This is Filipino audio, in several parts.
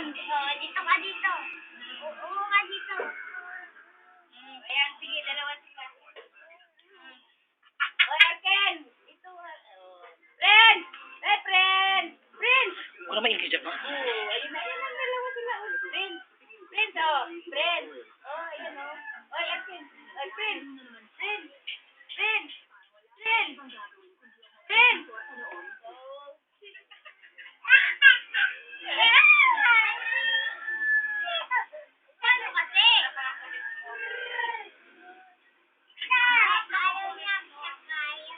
Oh, dito ka dito. Upo ka dito. Ayan, sige, dalawa sila. Oy, Arken! Ito, friend! Hey, friend! Friend! Wala maingay dyan, ma. Ayun na, dalawa sila. Friend! Friend, oh! Friend! Oh, ayan, oh. Oy, Arken! Oy, friend! Friend! Friend! Friend! Friend! Ano kasi? Ayaw niya, kaya.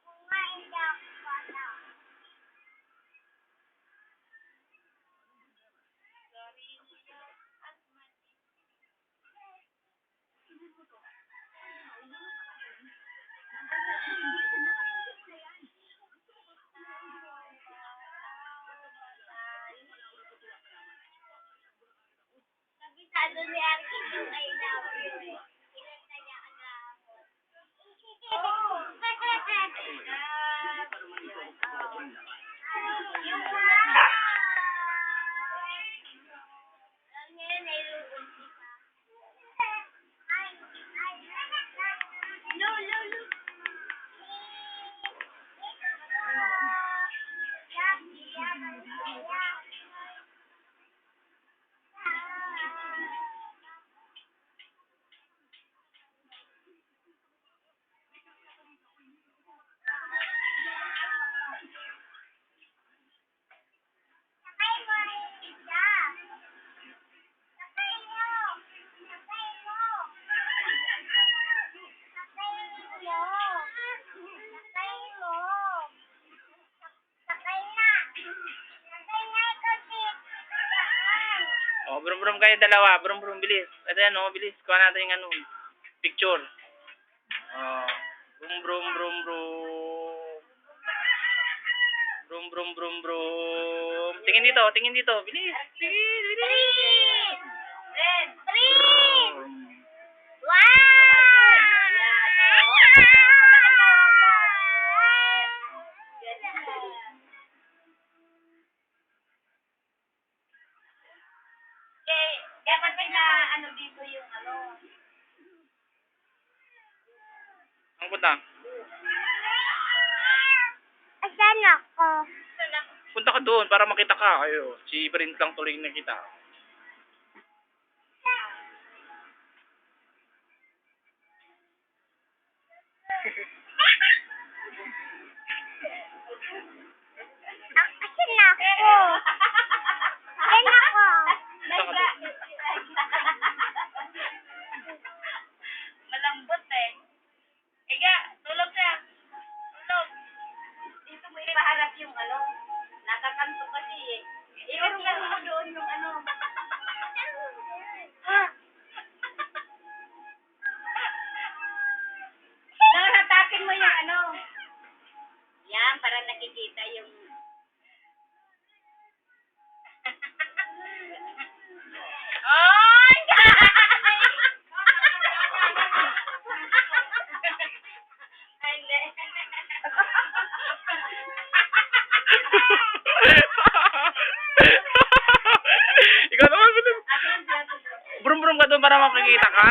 Kumain daw, bata. Kabisado ni Arkin yung I love you. Kinanta niya ang love. Oh! Yung una. Ngayon ay luon siya. No, no, no. Oh, brum-brum kayo dalawa. Brum-brum, bilis. Ito yan, oh, bilis. Kuha natin yung ano, picture. Oh. Brum-brum-brum-brum. Brum-brum-brum-brum. Tingin dito, tingin dito. Bilis. Bilis, bilis. Dapat may na ano dito yung ano. Ang punta? Asan ako? Punta ka doon para makita ka. Ayo, si Prince lang tuloy na kita. Asan ako? Asan ako? Malambot eh. Ega, tulog siya. Tulog. Dito mo ipaharap yung ano. Nakakanto kasi eh. Iurungan mo doon yung ano. Hatakin mo yung ano. Yan, para nakikita yung... Ay! Ay, hindi. Ikaw naman, bilis. Brum-brum ka doon para makikita ka.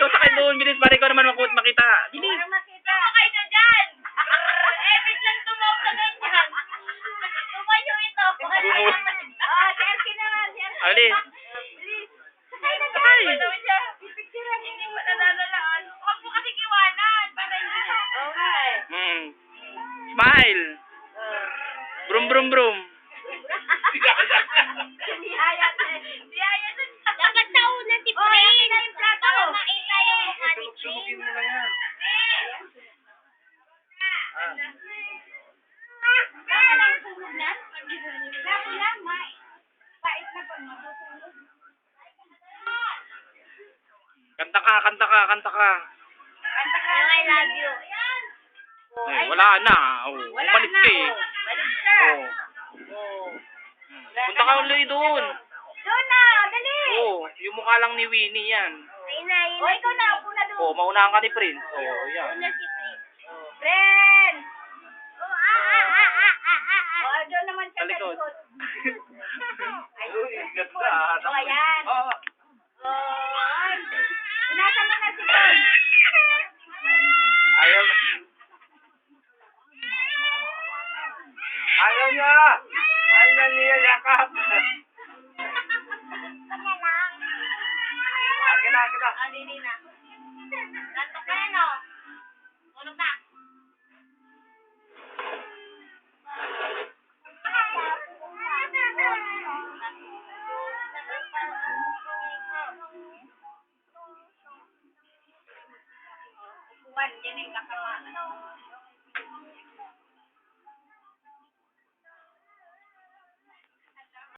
Ikaw sakay doon, bilis. Para ikaw naman makita. Bilis. Sumakay na dyan! Biglang tumaw na ganyan. Tumayo ito. Si Erkin naman. Alis. Sakay na dyan. Pipicturean. Hindi mo nadadalaan. Huwag mo kasing iwanan. Para hindi. Okay. Smile. Brum-brum-brum. Siyayat. Dapat nauna si Prince. Para makita yung mukha ni Prince. Baka lang tulog na? Baka lang, pait na pa matutulog. Kanta ka, kanta ka, kanta ka. Kanta ka. I love you. Ay, wala na. Oh, umalis ka eh. Balik ka. Oh. Punta ka ulit doon. Doon na, dali. Oh, yung mukha lang ni Winnie yan. Ayun na. O, ikaw na, upo na doon. Oh, maunahan ka ni Prince. Oh, yan. Una si Prince. Friends! Oh, doon naman siya Sa likod. Ay, Uy, ganda. oh, ayan. Oo. Oh, ay. Punasan mo na si Paul. Ayaw. Ayaw niya. Ayaw niya yakap. Akin na, akin na. Ah, dili na. Nantok ka na, no? Tulog na. Upuan, yan yung kasama.